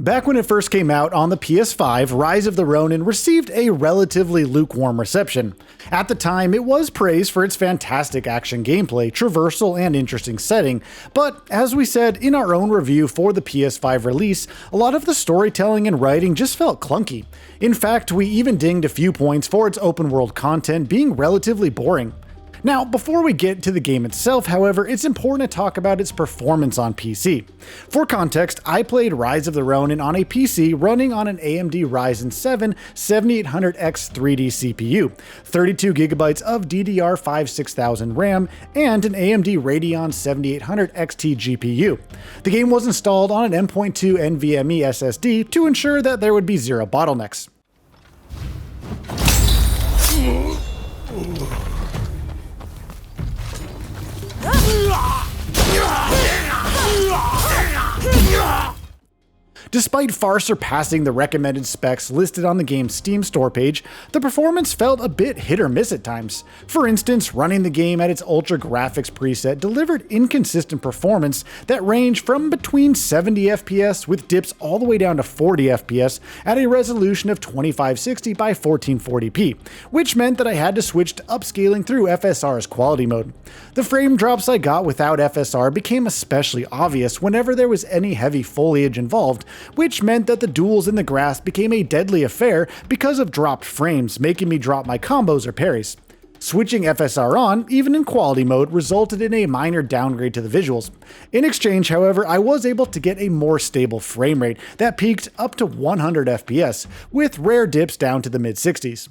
Back when it first came out on the PS5, Rise of the Ronin received a relatively lukewarm reception. At the time, it was praised for its fantastic action gameplay, traversal, and interesting setting, but as we said in our own review for the PS5 release, a lot of the storytelling and writing just felt clunky. In fact, we even dinged a few points for its open world content being relatively boring. Now, before we get to the game itself, however, it's important to talk about its performance on PC. For context, I played Rise of the Ronin on a PC running on an AMD Ryzen 7 7800X 3D CPU, 32GB of DDR5 6000 RAM, and an AMD Radeon 7800 XT GPU. The game was installed on an M.2 NVMe SSD to ensure that there would be zero bottlenecks. Despite far surpassing the recommended specs listed on the game's Steam store page, the performance felt a bit hit or miss at times. For instance, running the game at its ultra graphics preset delivered inconsistent performance that ranged from between 70 FPS with dips all the way down to 40 FPS at a resolution of 2560 by 1440p, which meant that I had to switch to upscaling through FSR's quality mode. The frame drops I got without FSR became especially obvious whenever there was any heavy foliage involved, which meant that the duels in the grass became a deadly affair because of dropped frames, making me drop my combos or parries. Switching FSR on, even in quality mode, resulted in a minor downgrade to the visuals. In exchange, however, I was able to get a more stable frame rate that peaked up to 100 FPS, with rare dips down to the mid-60s.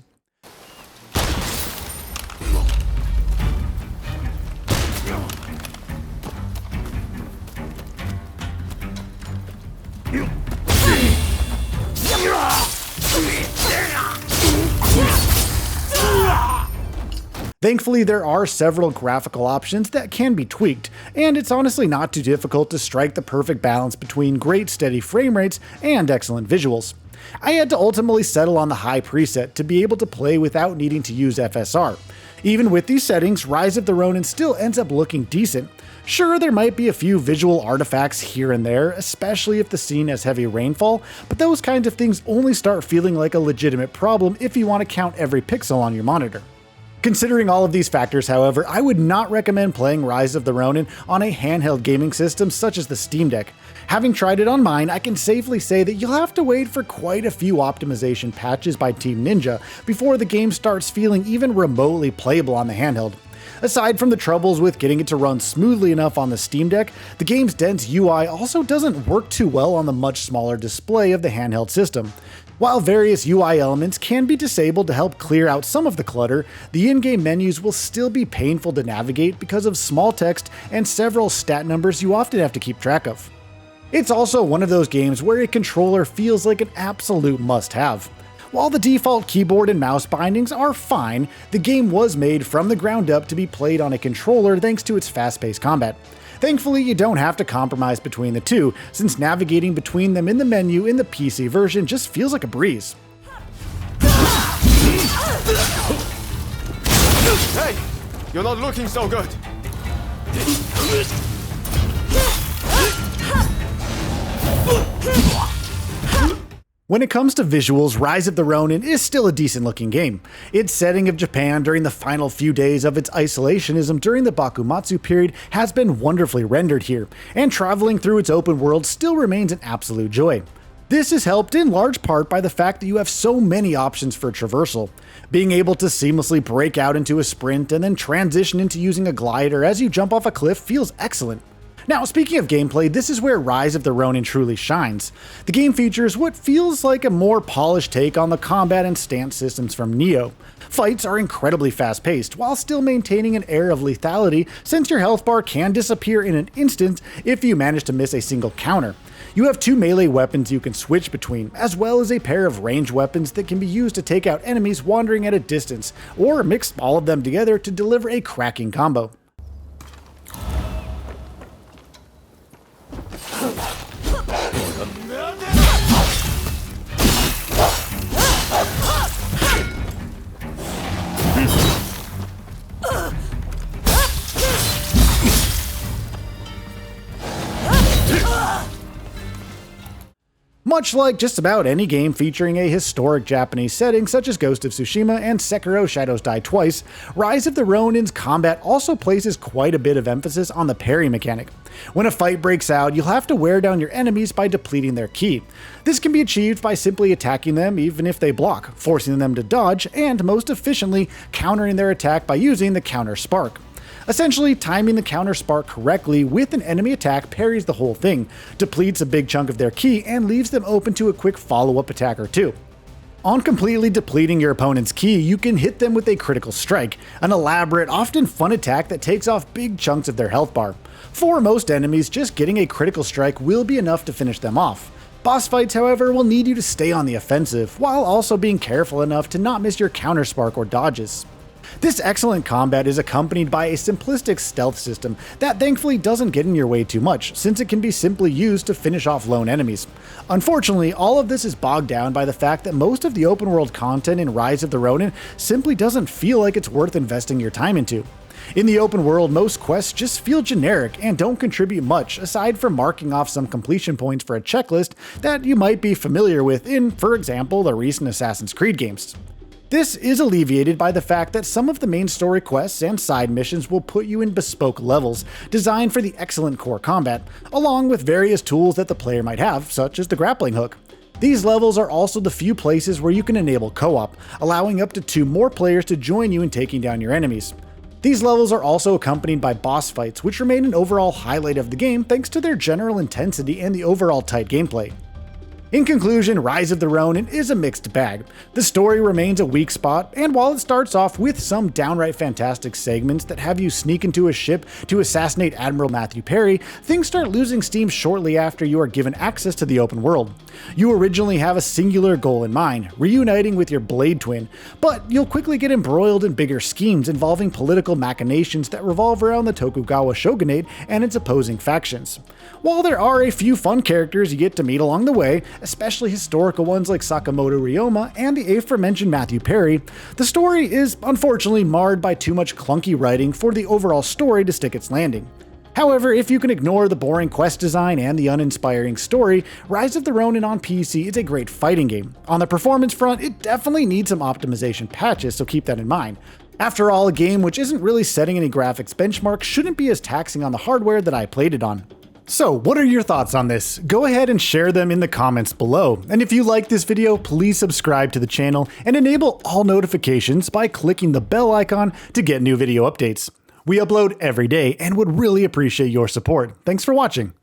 Thankfully, there are several graphical options that can be tweaked, and it's honestly not too difficult to strike the perfect balance between great steady frame rates and excellent visuals. I had to ultimately settle on the high preset to be able to play without needing to use FSR. Even with these settings, Rise of the Ronin still ends up looking decent. Sure, there might be a few visual artifacts here and there, especially if the scene has heavy rainfall, but those kinds of things only start feeling like a legitimate problem if you want to count every pixel on your monitor. Considering all of these factors, however, I would not recommend playing Rise of the Ronin on a handheld gaming system such as the Steam Deck. Having tried it on mine, I can safely say that you'll have to wait for quite a few optimization patches by Team Ninja before the game starts feeling even remotely playable on the handheld. Aside from the troubles with getting it to run smoothly enough on the Steam Deck, the game's dense UI also doesn't work too well on the much smaller display of the handheld system. While various UI elements can be disabled to help clear out some of the clutter, the in-game menus will still be painful to navigate because of small text and several stat numbers you often have to keep track of. It's also one of those games where a controller feels like an absolute must-have. While the default keyboard and mouse bindings are fine, the game was made from the ground up to be played on a controller thanks to its fast-paced combat. Thankfully, you don't have to compromise between the two, since navigating between them in the menu in the PC version just feels like a breeze. Hey! You're not looking so good! When it comes to visuals, Rise of the Ronin is still a decent looking game. Its setting of Japan during the final few days of its isolationism during the Bakumatsu period has been wonderfully rendered here, and traveling through its open world still remains an absolute joy. This is helped in large part by the fact that you have so many options for traversal. Being able to seamlessly break out into a sprint and then transition into using a glider as you jump off a cliff feels excellent. Now, speaking of gameplay, this is where Rise of the Ronin truly shines. The game features what feels like a more polished take on the combat and stance systems from Nioh. Fights are incredibly fast-paced, while still maintaining an air of lethality since your health bar can disappear in an instant if you manage to miss a single counter. You have two melee weapons you can switch between, as well as a pair of ranged weapons that can be used to take out enemies wandering at a distance, or mix all of them together to deliver a cracking combo. Much like just about any game featuring a historic Japanese setting such as Ghost of Tsushima and Sekiro Shadows Die Twice, Rise of the Ronin's combat also places quite a bit of emphasis on the parry mechanic. When a fight breaks out, you'll have to wear down your enemies by depleting their ki. This can be achieved by simply attacking them even if they block, forcing them to dodge, and most efficiently countering their attack by using the counter spark. Essentially, timing the counter spark correctly with an enemy attack parries the whole thing, depletes a big chunk of their ki, and leaves them open to a quick follow-up attack or two. On completely depleting your opponent's ki, you can hit them with a critical strike, an elaborate, often fun attack that takes off big chunks of their health bar. For most enemies, just getting a critical strike will be enough to finish them off. Boss fights, however, will need you to stay on the offensive, while also being careful enough to not miss your counter spark or dodges. This excellent combat is accompanied by a simplistic stealth system that thankfully doesn't get in your way too much, since it can be simply used to finish off lone enemies. Unfortunately, all of this is bogged down by the fact that most of the open world content in Rise of the Ronin simply doesn't feel like it's worth investing your time into. In the open world, most quests just feel generic and don't contribute much aside from marking off some completion points for a checklist that you might be familiar with in, for example, the recent Assassin's Creed games. This is alleviated by the fact that some of the main story quests and side missions will put you in bespoke levels, designed for the excellent core combat, along with various tools that the player might have, such as the grappling hook. These levels are also the few places where you can enable co-op, allowing up to 2 more players to join you in taking down your enemies. These levels are also accompanied by boss fights, which remain an overall highlight of the game thanks to their general intensity and the overall tight gameplay. In conclusion, Rise of the Ronin is a mixed bag. The story remains a weak spot, and while it starts off with some downright fantastic segments that have you sneak into a ship to assassinate Admiral Matthew Perry, things start losing steam shortly after you are given access to the open world. You originally have a singular goal in mind, reuniting with your blade twin, but you'll quickly get embroiled in bigger schemes involving political machinations that revolve around the Tokugawa Shogunate and its opposing factions. While there are a few fun characters you get to meet along the way, especially historical ones like Sakamoto Ryoma and the aforementioned Matthew Perry, the story is unfortunately marred by too much clunky writing for the overall story to stick its landing. However, if you can ignore the boring quest design and the uninspiring story, Rise of the Ronin on PC is a great fighting game. On the performance front, it definitely needs some optimization patches, so keep that in mind. After all, a game which isn't really setting any graphics benchmarks shouldn't be as taxing on the hardware that I played it on. So, what are your thoughts on this? Go ahead and share them in the comments below. And if you like this video, please subscribe to the channel and enable all notifications by clicking the bell icon to get new video updates. We upload every day and would really appreciate your support. Thanks for watching.